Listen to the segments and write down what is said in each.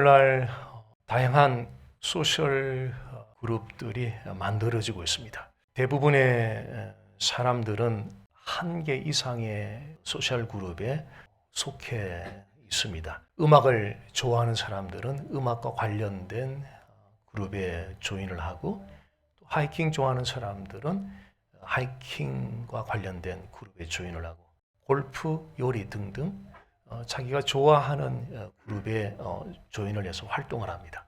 오늘날 다양한 소셜 그룹들이 만들어지고 있습니다. 대부분의 사람들은 한 개 이상의 소셜 그룹에 속해 있습니다. 음악을 좋아하는 사람들은 음악과 관련된 그룹에 조인을 하고, 또 하이킹 좋아하는 사람들은 하이킹과 관련된 그룹에 조인을 하고, 골프, 요리 등등 자기가 좋아하는 그룹에 조인을 해서 활동을 합니다.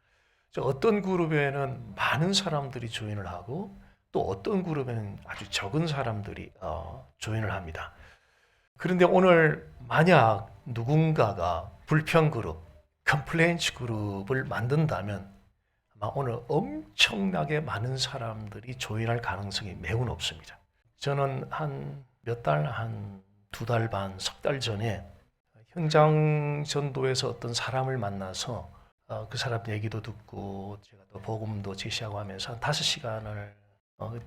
어떤 그룹에는 많은 사람들이 조인을 하고, 또 어떤 그룹에는 아주 적은 사람들이 조인을 합니다. 그런데 오늘 만약 누군가가 불평 그룹, 컴플레인츠 그룹을 만든다면 아마 오늘 엄청나게 많은 사람들이 조인할 가능성이 매우 높습니다. 저는 한 몇 달, 한 2달 반, 석 달 전에 현장 전도에서 어떤 사람을 만나서 그 사람 얘기도 듣고 제가 또 복음도 제시하고 하면서 한 5시간을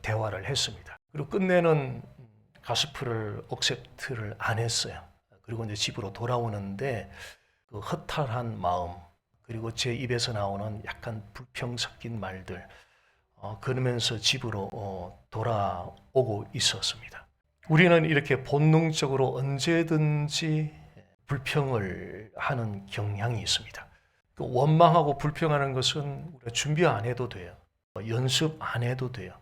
대화를 했습니다. 그리고 끝내는 가스프를 억셉트를 안 했어요. 그리고 이제 집으로 돌아오는데 그 허탈한 마음, 그리고 제 입에서 나오는 약간 불평 섞인 말들, 그러면서 집으로 돌아오고 있었습니다. 우리는 이렇게 본능적으로 언제든지 불평을 하는 경향이 있습니다. 원망하고 불평하는 것은 우리가 준비 안 해도 돼요. 연습 안 해도 돼요.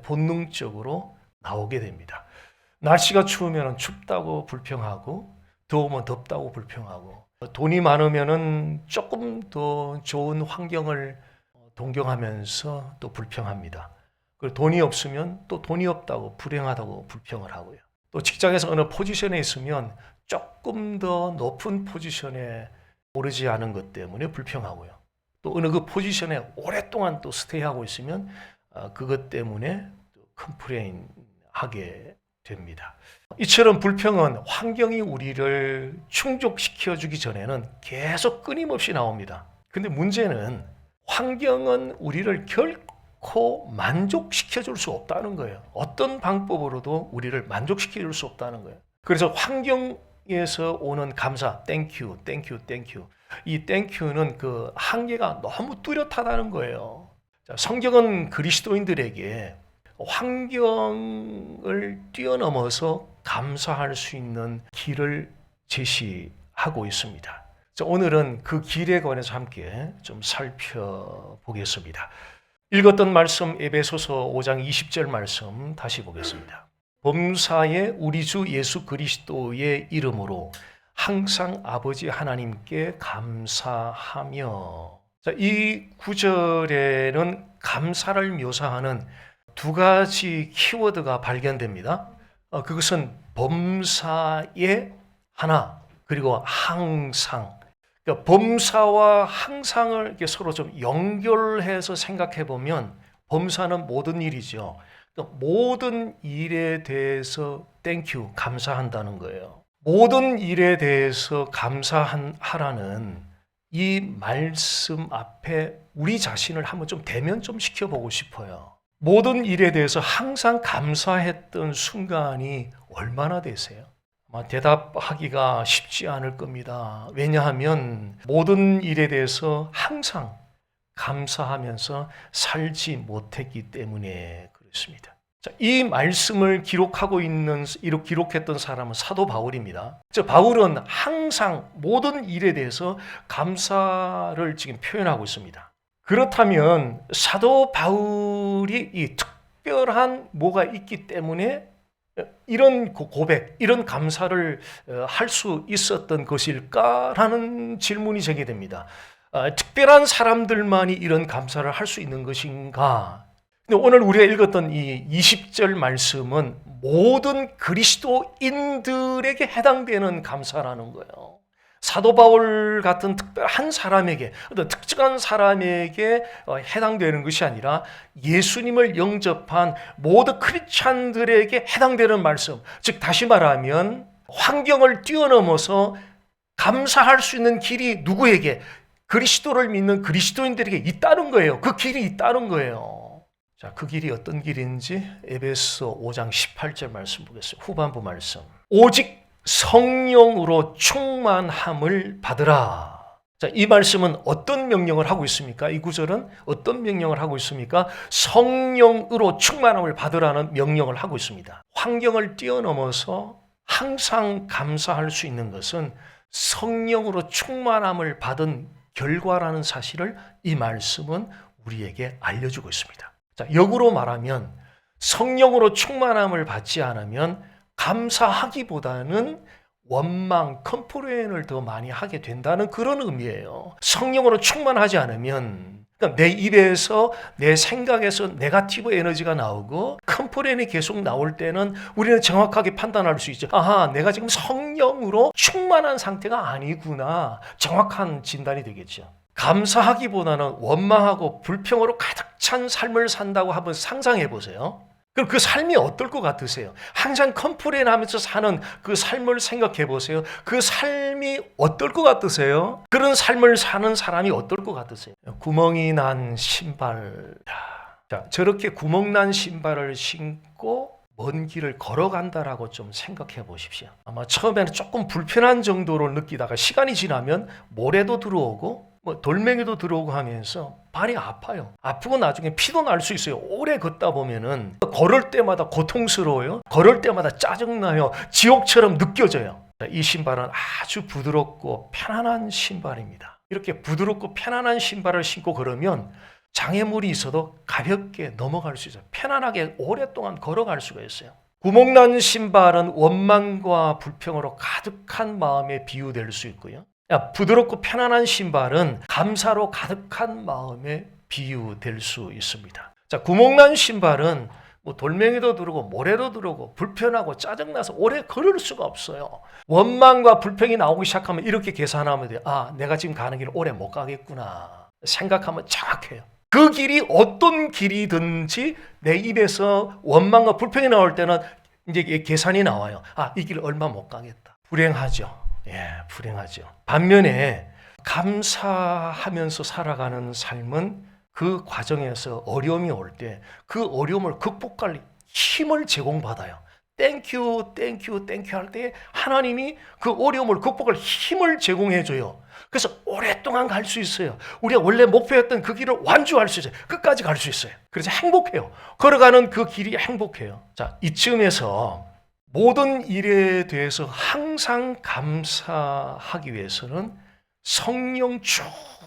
본능적으로 나오게 됩니다. 날씨가 추우면 춥다고 불평하고, 더우면 덥다고 불평하고, 돈이 많으면 조금 더 좋은 환경을 동경하면서 또 불평합니다. 그리고 돈이 없으면 또 돈이 없다고, 불행하다고 불평을 하고요. 또 직장에서 어느 포지션에 있으면 조금 더 높은 포지션에 오르지 않은 것 때문에 불평하고요. 또 어느 그 포지션에 오랫동안 또 스테이하고 있으면 그것 때문에 컴플레인하게 됩니다. 이처럼 불평은 환경이 우리를 충족시켜주기 전에는 계속 끊임없이 나옵니다. 근데 문제는 환경은 우리를 결코 만족시켜줄 수 없다는 거예요. 어떤 방법으로도 우리를 만족시켜줄 수 없다는 거예요. 그래서 환경에서 오는 감사, 땡큐, 땡큐, 땡큐. 이 땡큐는 그 한계가 너무 뚜렷하다는 거예요. 성경은 그리스도인들에게 환경을 뛰어넘어서 감사할 수 있는 길을 제시하고 있습니다. 오늘은 그 길에 관해서 함께 좀 살펴보겠습니다. 읽었던 말씀 에베소서 5장 20절 말씀 다시 보겠습니다. 범사에 우리 주 예수 그리스도의 이름으로 항상 아버지 하나님께 감사하며. 이 구절에는 감사를 묘사하는 2가지 키워드가 발견됩니다. 그것은 범사에 하나, 그리고 항상. 그러니까 범사와 항상을 이렇게 서로 좀 연결해서 생각해 보면, 범사는 모든 일이죠. 그러니까 모든 일에 대해서 땡큐, 감사한다는 거예요. 모든 일에 대해서 감사하라는 이 말씀 앞에 우리 자신을 한번 좀 대면 좀 시켜보고 싶어요. 모든 일에 대해서 항상 감사했던 순간이 얼마나 되세요? 대답하기가 쉽지 않을 겁니다. 왜냐하면 모든 일에 대해서 항상 감사하면서 살지 못했기 때문에 그렇습니다. 이 말씀을 기록했던 사람은 사도 바울입니다. 바울은 항상 모든 일에 대해서 감사를 지금 표현하고 있습니다. 그렇다면 사도 바울이 이 특별한 뭐가 있기 때문에 이런 고백, 이런 감사를 할 수 있었던 것일까라는 질문이 제기됩니다. 특별한 사람들만이 이런 감사를 할 수 있는 것인가? 근데 오늘 우리가 읽었던 이 20절 말씀은 모든 그리스도인들에게 해당되는 감사라는 거예요. 사도 바울 같은 특별한 사람에게, 어떤 특정한 사람에게 해당되는 것이 아니라 예수님을 영접한 모든 크리스찬들에게 해당되는 말씀. 즉 다시 말하면 환경을 뛰어넘어서 감사할 수 있는 길이 누구에게? 그리스도를 믿는 그리스도인들에게 있다는 거예요. 그 길이 있다는 거예요. 자, 그 길이 어떤 길인지 에베소 5장 18절 말씀 보겠습니다. 후반부 말씀. 오직 성령으로 충만함을 받으라. 자, 이 말씀은 어떤 명령을 하고 있습니까? 이 구절은 어떤 명령을 하고 있습니까? 성령으로 충만함을 받으라는 명령을 하고 있습니다. 환경을 뛰어넘어서 항상 감사할 수 있는 것은 성령으로 충만함을 받은 결과라는 사실을 이 말씀은 우리에게 알려주고 있습니다. 자, 역으로 말하면 성령으로 충만함을 받지 않으면 감사하기보다는 원망, 컴플레인을 더 많이 하게 된다는 그런 의미예요. 성령으로 충만하지 않으면 그러니까 내 입에서 내 생각에서 네거티브 에너지가 나오고 컴플레인이 계속 나올 때는 우리는 정확하게 판단할 수 있죠. 아하, 내가 지금 성령으로 충만한 상태가 아니구나. 정확한 진단이 되겠죠. 감사하기보다는 원망하고 불평으로 가득 찬 삶을 산다고 한번 상상해 보세요. 그럼 그 삶이 어떨 것 같으세요? 항상 컴플레인하면서 사는 그 삶을 생각해 보세요. 그 삶이 어떨 것 같으세요? 그런 삶을 사는 사람이 어떨 것 같으세요? 구멍이 난 신발. 자, 저렇게 구멍 난 신발을 신고 먼 길을 걸어간다라고 좀 생각해 보십시오. 아마 처음에는 조금 불편한 정도로 느끼다가 시간이 지나면 모래도 들어오고 돌멩이도 들어오고 하면서 발이 아파요. 아프고 나중에 피도 날 수 있어요. 오래 걷다 보면은 걸을 때마다 고통스러워요. 걸을 때마다 짜증나요. 지옥처럼 느껴져요. 이 신발은 아주 부드럽고 편안한 신발입니다. 이렇게 부드럽고 편안한 신발을 신고 걸으면 장애물이 있어도 가볍게 넘어갈 수 있어요. 편안하게 오랫동안 걸어갈 수가 있어요. 구멍난 신발은 원망과 불평으로 가득한 마음에 비유될 수 있고요. 부드럽고 편안한 신발은 감사로 가득한 마음에 비유될 수 있습니다. 자, 구멍난 신발은 돌멩이도 들어오고 모래도 들어오고 불편하고 짜증나서 오래 걸을 수가 없어요. 원망과 불평이 나오기 시작하면 이렇게 계산하면 돼요. 아, 내가 지금 가는 길을 오래 못 가겠구나. 생각하면 정확해요. 그 길이 어떤 길이든지 내 입에서 원망과 불평이 나올 때는 이제 계산이 나와요. 아, 이 길 얼마 못 가겠다. 불행하죠. 예, 불행하죠. 반면에 감사하면서 살아가는 삶은 그 과정에서 어려움이 올 때 그 어려움을 극복할 힘을 제공받아요. 땡큐, 땡큐, 땡큐 할 때 하나님이 그 어려움을 극복할 힘을 제공해 줘요. 그래서 오랫동안 갈 수 있어요. 우리가 원래 목표였던 그 길을 완주할 수 있어요. 끝까지 갈 수 있어요. 그래서 행복해요. 걸어가는 그 길이 행복해요. 자, 이쯤에서 모든 일에 대해서 항상 감사하기 위해서는 성령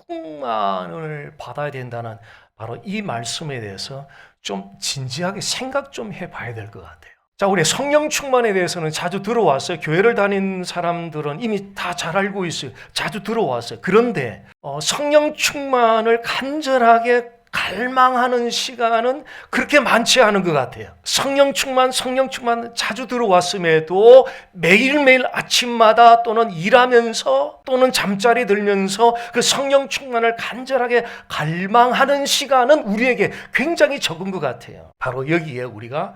충만을 받아야 된다는 바로 이 말씀에 대해서 좀 진지하게 생각 좀 해봐야 될 것 같아요. 자, 우리 성령 충만에 대해서는 자주 들어왔어요. 교회를 다닌 사람들은 이미 다 잘 알고 있어요. 자주 들어왔어요. 그런데 성령 충만을 간절하게 갈망하는 시간은 그렇게 많지 않은 것 같아요. 성령 충만 자주 들어왔음에도 매일매일 아침마다 또는 일하면서 또는 잠자리 들면서 그 성령 충만을 간절하게 갈망하는 시간은 우리에게 굉장히 적은 것 같아요. 바로 여기에 우리가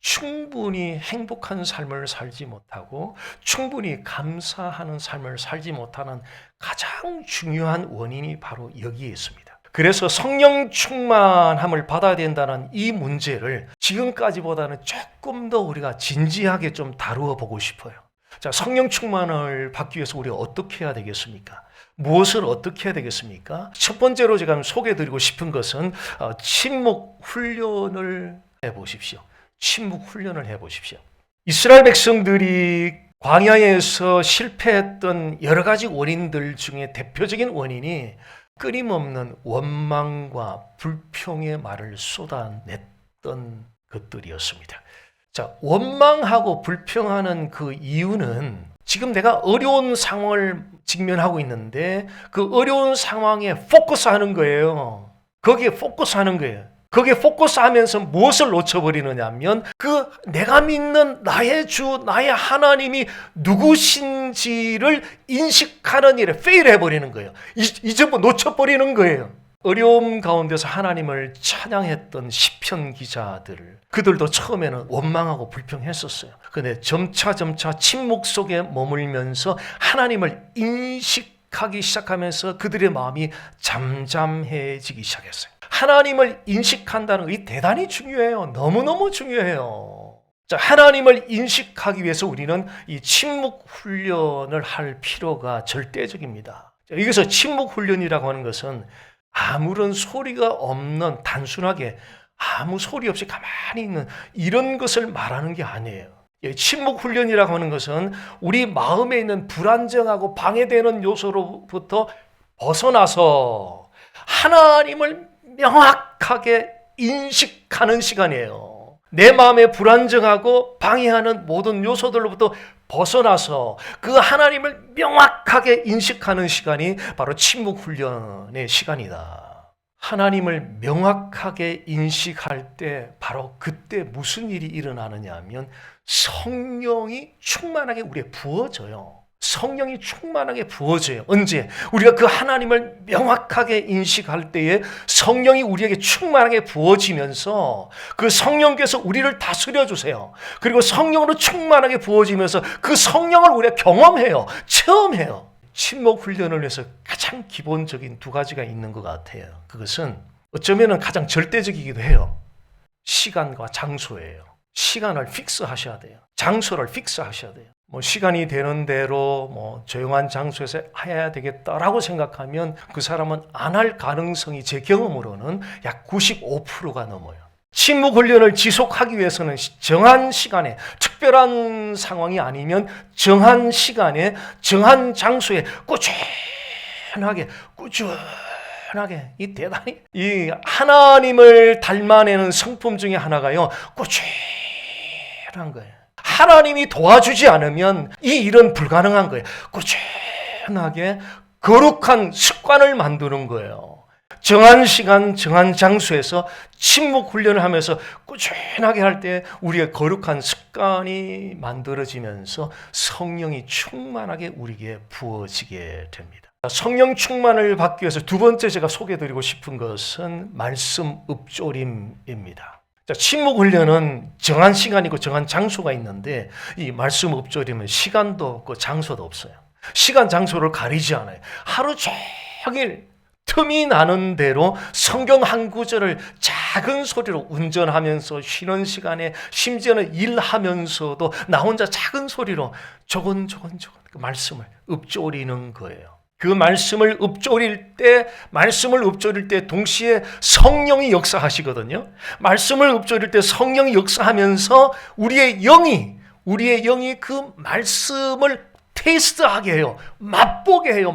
충분히 행복한 삶을 살지 못하고 충분히 감사하는 삶을 살지 못하는 가장 중요한 원인이 바로 여기에 있습니다. 그래서 성령 충만함을 받아야 된다는 이 문제를 지금까지보다는 조금 더 우리가 진지하게 좀 다루어 보고 싶어요. 자, 성령 충만을 받기 위해서 우리가 어떻게 해야 되겠습니까? 무엇을 어떻게 해야 되겠습니까? 첫 번째로 제가 소개해드리고 싶은 것은 침묵 훈련을 해보십시오. 침묵 훈련을 해보십시오. 이스라엘 백성들이 광야에서 실패했던 여러 가지 원인들 중에 대표적인 원인이 끊임없는 원망과 불평의 말을 쏟아냈던 것들이었습니다. 자, 원망하고 불평하는 그 이유는 지금 내가 어려운 상황을 직면하고 있는데 그 어려운 상황에 포커스하는 거예요. 거기에 포커스하는 거예요. 거기에 포커스하면서 무엇을 놓쳐버리느냐 하면 그 내가 믿는 나의 주, 나의 하나님이 누구신지를 인식하는 일에 페일해버리는 거예요. 잊어버 놓쳐버리는 거예요. 어려움 가운데서 하나님을 찬양했던 시편 기자들, 그들도 처음에는 원망하고 불평했었어요. 그런데 점차 침묵 속에 머물면서 하나님을 인식하기 시작하면서 그들의 마음이 잠잠해지기 시작했어요. 하나님을 인식한다는 것이 대단히 중요해요. 너무너무 중요해요. 자, 하나님을 인식하기 위해서 우리는 이 침묵 훈련을 할 필요가 절대적입니다. 여기서 침묵 훈련이라고 하는 것은 아무런 소리가 없는 단순하게 아무 소리 없이 가만히 있는 이런 것을 말하는 게 아니에요. 침묵 훈련이라고 하는 것은 우리 마음에 있는 불안정하고 방해되는 요소로부터 벗어나서 하나님을 명확하게 인식하는 시간이에요. 내 마음에 불안정하고 방해하는 모든 요소들로부터 벗어나서 그 하나님을 명확하게 인식하는 시간이 바로 침묵 훈련의 시간이다. 하나님을 명확하게 인식할 때 바로 그때 무슨 일이 일어나느냐 하면 성령이 충만하게 우리에 부어져요. 성령이 충만하게 부어져요. 언제? 우리가 그 하나님을 명확하게 인식할 때에 성령이 우리에게 충만하게 부어지면서 그 성령께서 우리를 다스려 주세요. 그리고 성령으로 충만하게 부어지면서 그 성령을 우리가 경험해요. 체험해요. 침묵 훈련을 위해서 가장 기본적인 두 가지가 있는 것 같아요. 그것은 어쩌면 가장 절대적이기도 해요. 시간과 장소예요. 시간을 픽스하셔야 돼요. 장소를 픽스하셔야 돼요. 시간이 되는 대로 조용한 장소에서 해야 되겠다라고 생각하면 그 사람은 안 할 가능성이 제 경험으로는 약 95%가 넘어요. 침묵 훈련을 지속하기 위해서는 정한 시간에 특별한 상황이 아니면 정한 시간에 정한 장소에 꾸준하게 이 대단히 이 하나님을 닮아내는 성품 중에 하나가요. 꾸준한 거예요. 하나님이 도와주지 않으면 이 일은 불가능한 거예요. 꾸준하게 거룩한 습관을 만드는 거예요. 정한 시간, 정한 장소에서 침묵 훈련을 하면서 꾸준하게 할 때 우리의 거룩한 습관이 만들어지면서 성령이 충만하게 우리에게 부어지게 됩니다. 성령 충만을 받기 위해서 두 번째 제가 소개해드리고 싶은 것은 말씀 읊조림입니다. 침묵 훈련은 정한 시간이고 정한 장소가 있는데 이 말씀 읊조림은 시간도 없고 장소도 없어요. 시간, 장소를 가리지 않아요. 하루 종일 틈이 나는 대로 성경 한 구절을 작은 소리로 운전하면서 쉬는 시간에 심지어는 일하면서도 나 혼자 작은 소리로 조곤조곤 그 말씀을 읊조리는 거예요. 그 말씀을 읊조릴 때 동시에 성령이 역사하시거든요. 말씀을 읊조릴 때 성령이 역사하면서 우리의 영이 그 말씀을 테이스트하게 해요. 맛보게 해요.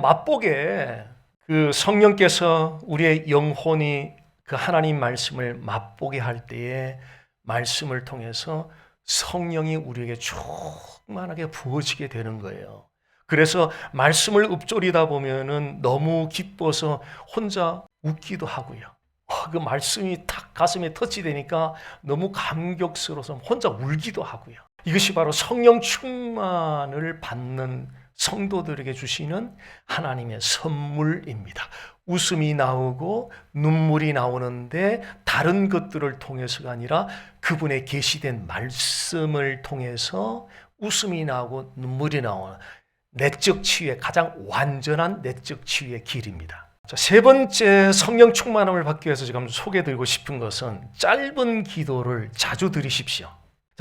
그 성령께서 우리의 영혼이 그 하나님 말씀을 맛보게 할 때에 말씀을 통해서 성령이 우리에게 충만하게 부어지게 되는 거예요. 그래서 말씀을 읊조리다 보면은 너무 기뻐서 혼자 웃기도 하고요. 그 말씀이 탁 가슴에 터치되니까 너무 감격스러워서 혼자 울기도 하고요. 이것이 바로 성령 충만을 받는 성도들에게 주시는 하나님의 선물입니다. 웃음이 나오고 눈물이 나오는데 다른 것들을 통해서가 아니라 그분의 계시된 말씀을 통해서 웃음이 나오고 눈물이 나오는 내적 치유의 가장 완전한 내적 치유의 길입니다. 세 번째 성령 충만함을 받기 위해서 지금 소개해드리고 싶은 것은 짧은 기도를 자주 드리십시오.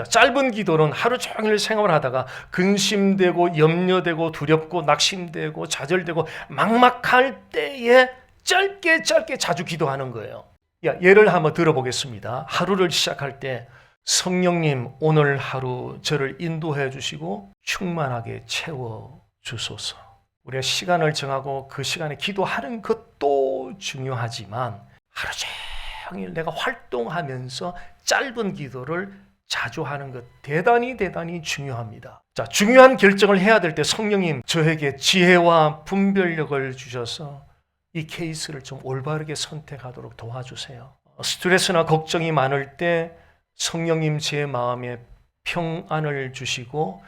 짧은 기도는 하루 종일 생활을 하다가 근심되고 염려되고 두렵고 낙심되고 좌절되고 막막할 때에 짧게 자주 기도하는 거예요. 예를 한번 들어보겠습니다. 하루를 시작할 때 성령님 오늘 하루 저를 인도해 주시고 충만하게 채워 주소서. 우리가 시간을 정하고 그 시간에 기도하는 것도 중요하지만 하루 종일 내가 활동하면서 짧은 기도를 자주 하는 것 대단히 중요합니다. 중요한 결정을 해야 될 때 성령님 저에게 지혜와 분별력을 주셔서 이 케이스를 좀 올바르게 선택하도록 도와주세요. 스트레스나 걱정이 많을 때 성령님 제 마음에 평안을 주시고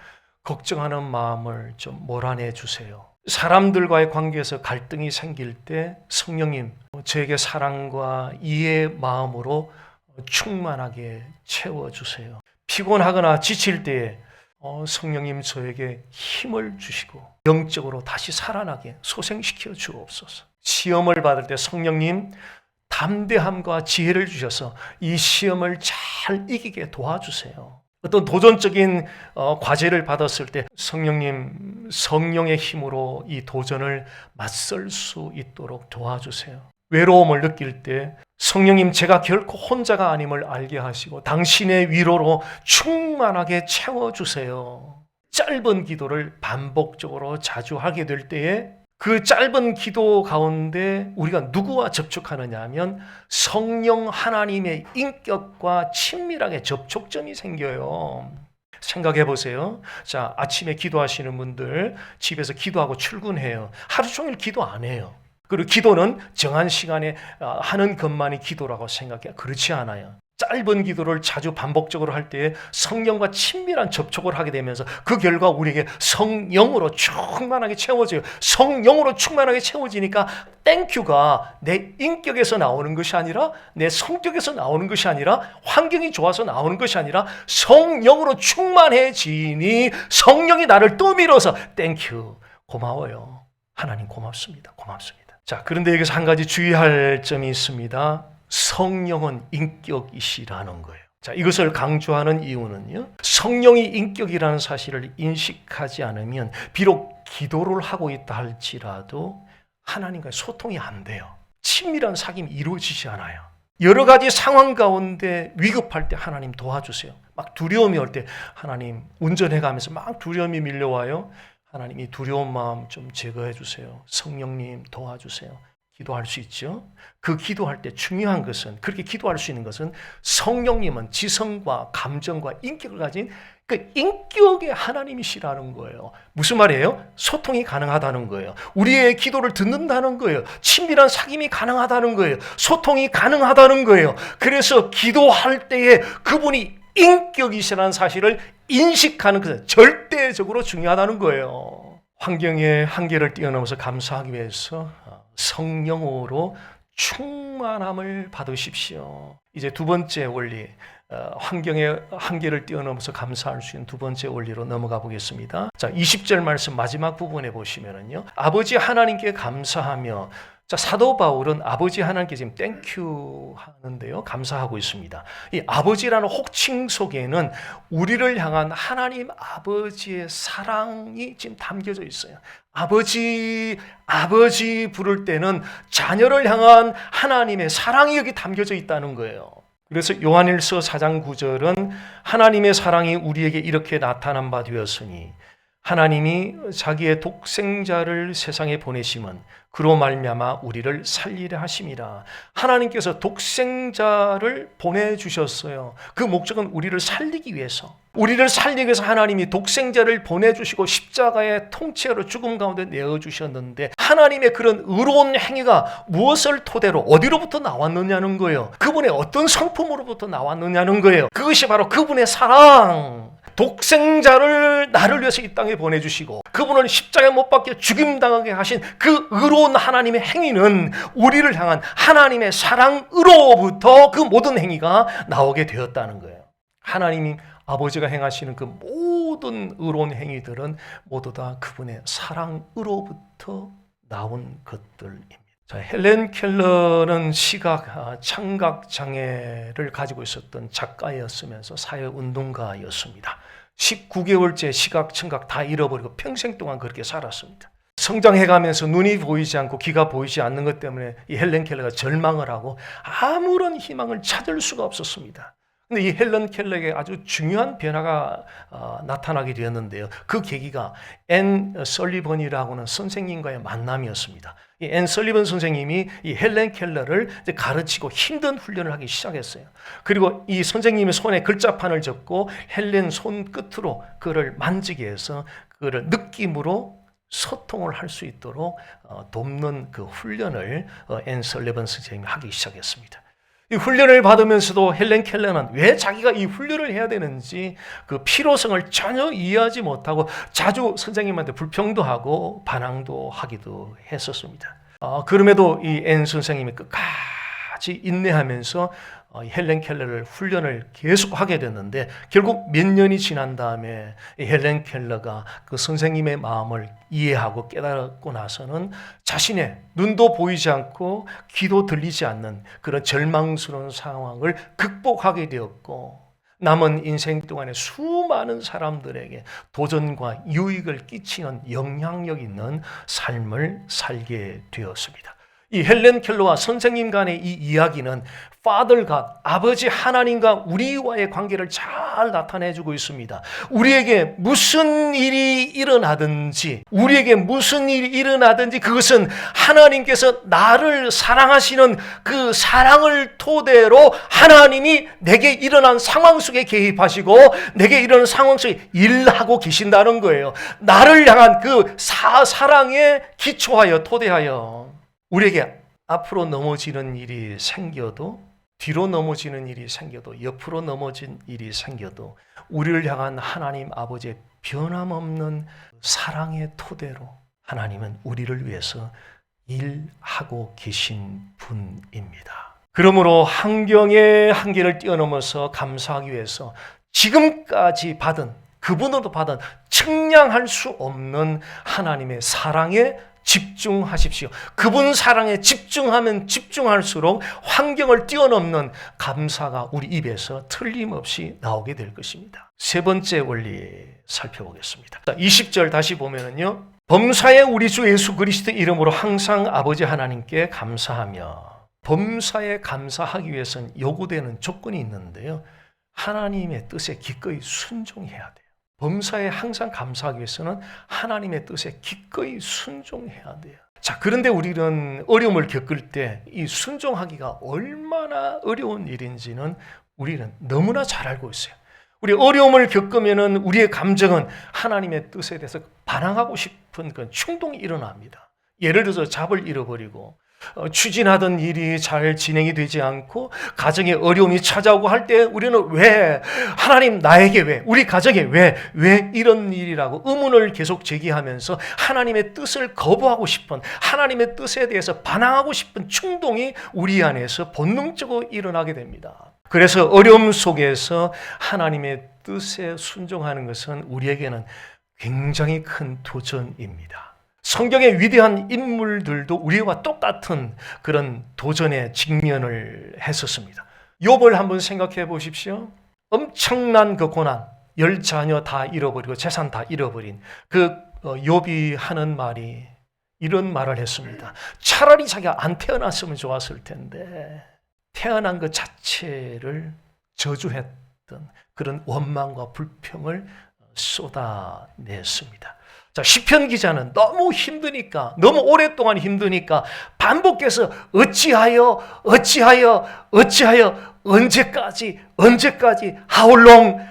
걱정하는 마음을 좀 몰아내 주세요. 사람들과의 관계에서 갈등이 생길 때 성령님 저에게 사랑과 이해의 마음으로 충만하게 채워주세요. 피곤하거나 지칠 때에 성령님 저에게 힘을 주시고 영적으로 다시 살아나게 소생시켜 주옵소서. 시험을 받을 때 성령님 담대함과 지혜를 주셔서 이 시험을 잘 이기게 도와주세요. 어떤 도전적인 과제를 받았을 때 성령님, 성령의 힘으로 이 도전을 맞설 수 있도록 도와주세요. 외로움을 느낄 때 성령님, 제가 결코 혼자가 아님을 알게 하시고 당신의 위로로 충만하게 채워주세요. 짧은 기도를 반복적으로 자주 하게 될 때에 그 짧은 기도 가운데 우리가 누구와 접촉하느냐 하면 성령 하나님의 인격과 친밀하게 접촉점이 생겨요. 생각해 보세요. 자, 아침에 기도하시는 분들 집에서 기도하고 출근해요. 하루 종일 기도 안 해요. 그리고 기도는 정한 시간에 하는 것만이 기도라고 생각해요. 그렇지 않아요. 짧은 기도를 자주 반복적으로 할 때 성령과 친밀한 접촉을 하게 되면서 그 결과 우리에게 성령으로 충만하게 채워져요. 성령으로 충만하게 채워지니까 땡큐가 내 인격에서 나오는 것이 아니라 내 성격에서 나오는 것이 아니라 환경이 좋아서 나오는 것이 아니라 성령으로 충만해지니 성령이 나를 떠밀어서 땡큐, 고마워요. 하나님 고맙습니다. 고맙습니다. 자, 그런데 여기서 한 가지 주의할 점이 있습니다. 성령은 인격이시라는 거예요. 자, 이것을 강조하는 이유는요, 성령이 인격이라는 사실을 인식하지 않으면 비록 기도를 하고 있다 할지라도 하나님과의 소통이 안 돼요. 친밀한 사귐이 이루어지지 않아요. 여러 가지 상황 가운데 위급할 때 하나님 도와주세요. 막 두려움이 올 때 하나님, 운전해가면서 막 두려움이 밀려와요. 하나님, 이 두려운 마음 좀 제거해 주세요. 성령님 도와주세요. 기도할 수 있죠. 그 기도할 때 중요한 것은, 그렇게 기도할 수 있는 것은 성령님은 지성과 감정과 인격을 가진 그 인격의 하나님이시라는 거예요. 무슨 말이에요? 소통이 가능하다는 거예요. 우리의 기도를 듣는다는 거예요. 친밀한 사귐이 가능하다는 거예요. 소통이 가능하다는 거예요. 그래서 기도할 때에 그분이 인격이시라는 사실을 인식하는 것은 절대적으로 중요하다는 거예요. 환경의 한계를 뛰어넘어서 감사하기 위해서 성령으로 충만함을 받으십시오. 이제 두 번째 원리, 환경의 한계를 뛰어넘어서 감사할 수 있는 두 번째 원리로 넘어가 보겠습니다. 자, 20절 말씀 마지막 부분에 보시면은요, 아버지 하나님께 감사하며, 자, 사도 바울은 아버지 하나님께 지금 땡큐 하는데요, 감사하고 있습니다. 이 아버지라는 호칭 속에는 우리를 향한 하나님 아버지의 사랑이 지금 담겨져 있어요. 아버지, 아버지 부를 때는 자녀를 향한 하나님의 사랑이 여기 담겨져 있다는 거예요. 그래서 요한일서 4장 9절은 하나님의 사랑이 우리에게 이렇게 나타난 바 되었으니 하나님이 자기의 독생자를 세상에 보내심은 그로 말미암아 우리를 살리려 하심이라. 하나님께서 독생자를 보내주셨어요. 그 목적은 우리를 살리기 위해서. 우리를 살리기 위해서 하나님이 독생자를 보내주시고 십자가의 통째로 죽음 가운데 내어주셨는데, 하나님의 그런 의로운 행위가 무엇을 토대로 어디로부터 나왔느냐는 거예요. 그분의 어떤 성품으로부터 나왔느냐는 거예요. 그것이 바로 그분의 사랑. 독생자를 나를 위해서 이 땅에 보내주시고 그분을 십자가에 못 박혀 죽임당하게 하신 그 의로운 하나님의 행위는 우리를 향한 하나님의 사랑으로부터 그 모든 행위가 나오게 되었다는 거예요. 하나님이 아버지가 행하시는 그 모든 의로운 행위들은 모두 다 그분의 사랑으로부터 나온 것들입니다. 자, 헬렌 켈러는 시각, 청각 장애를 가지고 있었던 작가였으면서 사회운동가였습니다. 19개월째 시각, 청각 다 잃어버리고 평생 동안 그렇게 살았습니다. 성장해가면서 눈이 보이지 않고 귀가 보이지 않는 것 때문에 이 헬렌 켈러가 절망을 하고 아무런 희망을 찾을 수가 없었습니다. 근데 이 헬렌 켈러에게 아주 중요한 변화가 나타나게 되었는데요. 그 계기가 앤 설리번이라고 하는 선생님과의 만남이었습니다. 이 앤 설리번 선생님이 이 헬렌 켈러를 이제 가르치고 힘든 훈련을 하기 시작했어요. 그리고 이 선생님의 손에 글자판을 접고 헬렌 손 끝으로 그를 만지게 해서 그를 느낌으로 소통을 할 수 있도록 돕는 그 훈련을 앤 설리번 선생님이 하기 시작했습니다. 이 훈련을 받으면서도 헬렌 켈러는 왜 자기가 이 훈련을 해야 되는지 그 필요성을 전혀 이해하지 못하고 자주 선생님한테 불평도 하고 반항도 하기도 했었습니다. 그럼에도 이 앤 선생님이 끝까지 인내하면서 헬렌 켈러를 훈련을 계속 하게 됐는데, 결국 몇 년이 지난 다음에 헬렌 켈러가 그 선생님의 마음을 이해하고 깨달았고 나서는 자신의 눈도 보이지 않고 귀도 들리지 않는 그런 절망스러운 상황을 극복하게 되었고, 남은 인생 동안에 수많은 사람들에게 도전과 유익을 끼치는 영향력 있는 삶을 살게 되었습니다. 이 헬렌 켈러와 선생님 간의 이 이야기는 Father God, 아버지 하나님과 우리와의 관계를 잘 나타내주고 있습니다. 우리에게 무슨 일이 일어나든지 그것은 하나님께서 나를 사랑하시는 그 사랑을 토대로 하나님이 내게 일어난 상황 속에 개입하시고 내게 일어난 상황 속에 일하고 계신다는 거예요. 나를 향한 그 사랑에 기초하여 토대하여 우리에게 앞으로 넘어지는 일이 생겨도, 뒤로 넘어지는 일이 생겨도, 옆으로 넘어진 일이 생겨도 우리를 향한 하나님 아버지의 변함없는 사랑의 토대로 하나님은 우리를 위해서 일하고 계신 분입니다. 그러므로 환경의 한계를 뛰어넘어서 감사하기 위해서 지금까지 받은, 그분으로도 받은 측량할 수 없는 하나님의 사랑에 집중하십시오. 그분 사랑에 집중하면 집중할수록 환경을 뛰어넘는 감사가 우리 입에서 틀림없이 나오게 될 것입니다. 세 번째 원리 살펴보겠습니다. 20절 다시 보면은요. 범사에 우리 주 예수 그리스도 이름으로 항상 아버지 하나님께 감사하며, 범사에 감사하기 위해서는 요구되는 조건이 있는데요. 하나님의 뜻에 기꺼이 순종해야 돼요. 범사에 항상 감사하기 위해서는 하나님의 뜻에 기꺼이 순종해야 돼요. 자, 그런데 우리는 어려움을 겪을 때 이 순종하기가 얼마나 어려운 일인지는 우리는 너무나 잘 알고 있어요. 우리 어려움을 겪으면은 우리의 감정은 하나님의 뜻에 대해서 반항하고 싶은 그런 충동이 일어납니다. 예를 들어서 잡을 잃어버리고 추진하던 일이 잘 진행이 되지 않고 가정에 어려움이 찾아오고 할 때 우리는 왜 하나님 나에게 왜 우리 가정에 왜 이런 일이라고 의문을 계속 제기하면서 하나님의 뜻을 거부하고 싶은 하나님의 뜻에 대해서 반항하고 싶은 충동이 우리 안에서 본능적으로 일어나게 됩니다. 그래서 어려움 속에서 하나님의 뜻에 순종하는 것은 우리에게는 굉장히 큰 도전입니다. 성경의 위대한 인물들도 우리와 똑같은 그런 도전에 직면을 했었습니다. 욥을 한번 생각해 보십시오. 엄청난 그 고난, 10자녀 다 잃어버리고 재산 다 잃어버린 그 욥이 하는 말이 이런 말을 했습니다. 차라리 자기가 안 태어났으면 좋았을 텐데 태어난 것 자체를 저주했던 그런 원망과 불평을 쏟아냈습니다. 자, 시편 기자는 너무 힘드니까, 너무 오랫동안 힘드니까 반복해서 어찌하여 언제까지 how long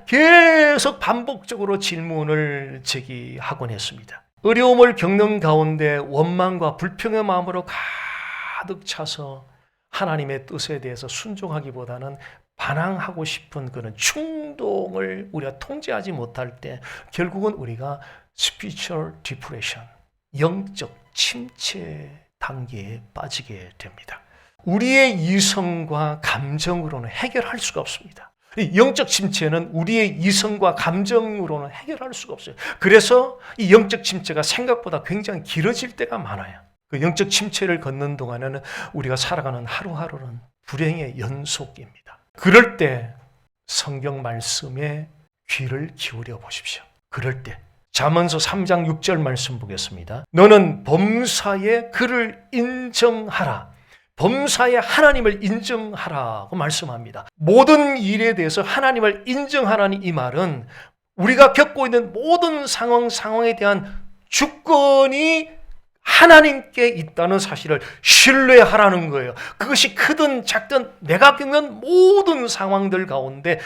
계속 반복적으로 질문을 제기하곤 했습니다. 어려움을 겪는 가운데 원망과 불평의 마음으로 가득 차서 하나님의 뜻에 대해서 순종하기보다는 반항하고 싶은 그런 충동을 우리가 통제하지 못할 때 결국은 우리가 spiritual depression, 영적 침체 단계에 빠지게 됩니다. 우리의 이성과 감정으로는 해결할 수가 없습니다. 영적 침체는 우리의 이성과 감정으로는 해결할 수가 없어요. 그래서 이 영적 침체가 생각보다 굉장히 길어질 때가 많아요. 그 영적 침체를 걷는 동안에는 우리가 살아가는 하루하루는 불행의 연속입니다. 그럴 때 성경 말씀에 귀를 기울여 보십시오. 그럴 때 잠언서 3장 6절 말씀 보겠습니다. 너는 범사에 그를 인정하라. 범사에 하나님을 인정하라고 말씀합니다. 모든 일에 대해서 하나님을 인정하라는 이 말은 우리가 겪고 있는 모든 상황에 대한 주권이 하나님께 있다는 사실을 신뢰하라는 거예요. 그것이 크든 작든 내가 겪는 모든 상황들 가운데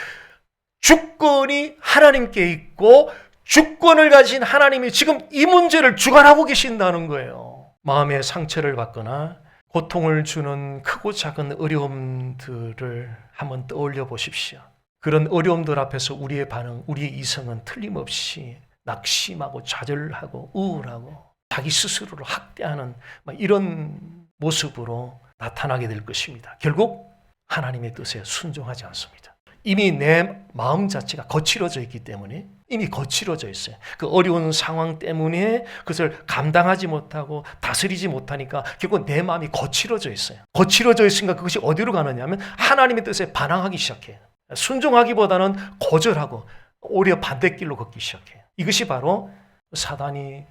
주권이 하나님께 있고 주권을 가진 하나님이 지금 이 문제를 주관하고 계신다는 거예요. 마음의 상처를 받거나 고통을 주는 크고 작은 어려움들을 한번 떠올려 보십시오. 그런 어려움들 앞에서 우리의 반응, 우리의 이성은 틀림없이 낙심하고 좌절하고 우울하고 자기 스스로를 학대하는 이런 모습으로 나타나게 될 것입니다. 결국 하나님의 뜻에 순종하지 않습니다. 이미 내 마음 자체가 거칠어져 있기 때문에 이미 거칠어져 있어요. 그 어려운 상황 때문에 그것을 감당하지 못하고 다스리지 못하니까 결국 내 마음이 거칠어져 있어요. 거칠어져 있으니까 그것이 어디로 가느냐 하면 하나님의 뜻에 반항하기 시작해요. 순종하기보다는 거절하고 오히려 반대길로 걷기 시작해요. 이것이 바로 사단이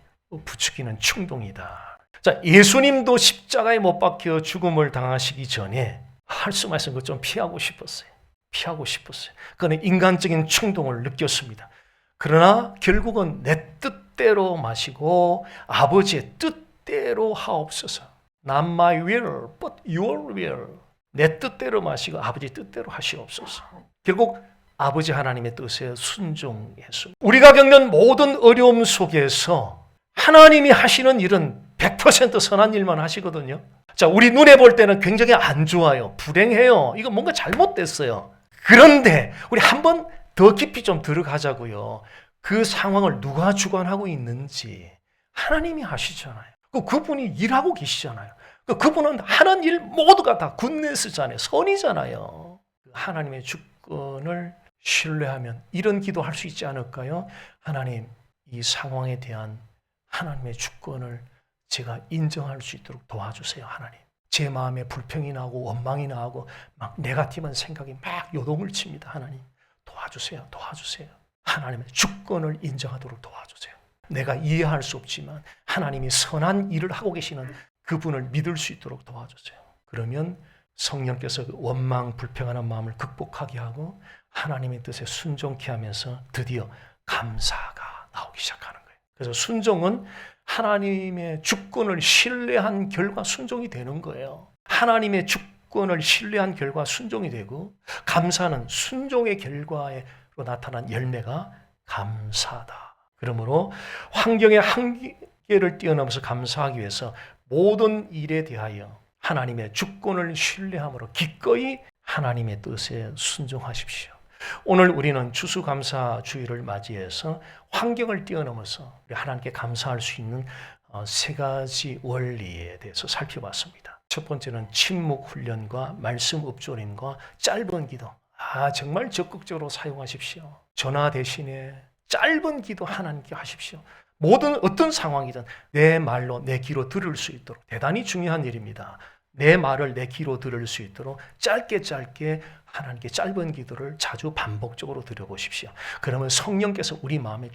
부추기는 충동이다. 자, 예수님도 십자가에 못 박혀 죽음을 당하시기 전에 할 수 말씀 것 좀 피하고 싶었어요. 그는 인간적인 충동을 느꼈습니다. 그러나 결국은 내 뜻대로 마시고 아버지의 뜻대로 하옵소서. Not my will, but your will. 내 뜻대로 마시고 아버지 뜻대로 하시옵소서. 결국 아버지 하나님의 뜻에 순종했습니다. 우리가 겪는 모든 어려움 속에서 하나님이 하시는 일은 100% 선한 일만 하시거든요. 자, 우리 눈에 볼 때는 굉장히 안 좋아요. 불행해요. 이거 뭔가 잘못됐어요. 그런데 우리 한번 더 깊이 좀 들어가자고요. 그 상황을 누가 주관하고 있는지 하나님이 하시잖아요. 그분이 일하고 계시잖아요. 그분은 하는 일 모두가 다 굿네스잖아요. 선이잖아요. 하나님의 주권을 신뢰하면 이런 기도할 수 있지 않을까요? 하나님, 이 상황에 대한 하나님의 주권을 제가 인정할 수 있도록 도와주세요. 하나님. 제 마음에 불평이 나고 원망이 나고 막 네거티브한 생각이 막 요동을 칩니다. 하나님, 도와주세요. 하나님의 주권을 인정하도록 도와주세요. 내가 이해할 수 없지만 하나님이 선한 일을 하고 계시는 그분을 믿을 수 있도록 도와주세요. 그러면 성령께서 그 원망, 불평하는 마음을 극복하게 하고 하나님의 뜻에 순종케 하면서 드디어 감사가 나오기 시작하는 거예요. 그래서 순종은 하나님의 주권을 신뢰한 결과 순종이 되는 거예요. 하나님의 주권을 신뢰한 결과 순종이 되고, 감사는 순종의 결과로 나타난 열매가 감사다. 그러므로 환경의 한계를 뛰어넘어서 감사하기 위해서 모든 일에 대하여 하나님의 주권을 신뢰함으로 기꺼이 하나님의 뜻에 순종하십시오. 오늘 우리는 추수감사주의를 맞이해서 환경을 뛰어넘어서 하나님께 감사할 수 있는 세 가지 원리에 대해서 살펴봤습니다. 첫 번째는 침묵 훈련과 말씀 읊조림과 짧은 기도. 정말 적극적으로 사용하십시오. 전화 대신에 짧은 기도 하나님께 하십시오. 모든 어떤 상황이든 내 말로 내 귀로 들을 수 있도록, 대단히 중요한 일입니다. 내 말을 내 귀로 들을 수 있도록 짧게 하나님께 짧은 기도를 자주 반복적으로 드려보십시오. 그러면 성령께서 우리 마음에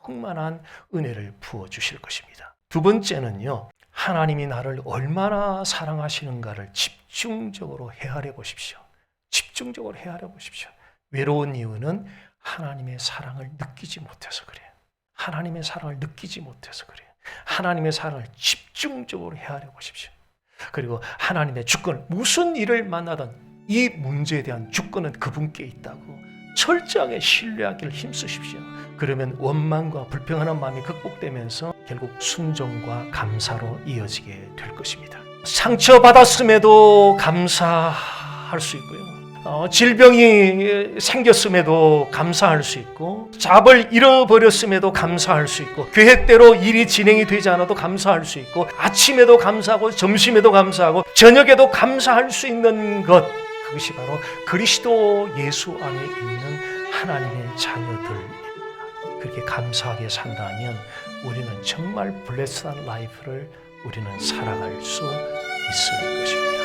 충만한 은혜를 부어주실 것입니다. 두 번째는요, 하나님이 나를 얼마나 사랑하시는가를 집중적으로 헤아려 보십시오. 외로운 이유는 하나님의 사랑을 느끼지 못해서 그래요. 하나님의 사랑을 집중적으로 헤아려 보십시오. 그리고 하나님의 주권, 무슨 일을 만나든 이 문제에 대한 주권은 그분께 있다고 철저하게 신뢰하기를 힘쓰십시오. 그러면 원망과 불평하는 마음이 극복되면서 결국 순종과 감사로 이어지게 될 것입니다. 상처받았음에도 감사할 수 있고요. 질병이 생겼음에도 감사할 수 있고, 잡을 잃어버렸음에도 감사할 수 있고, 계획대로 일이 진행이 되지 않아도 감사할 수 있고, 아침에도 감사하고 점심에도 감사하고 저녁에도 감사할 수 있는 것, 그것이 바로 그리스도 예수 안에 있는 하나님의 자녀들입니다. 그렇게 감사하게 산다면 우리는 정말 블레스한 라이프를 우리는 살아갈 수 있을 것입니다.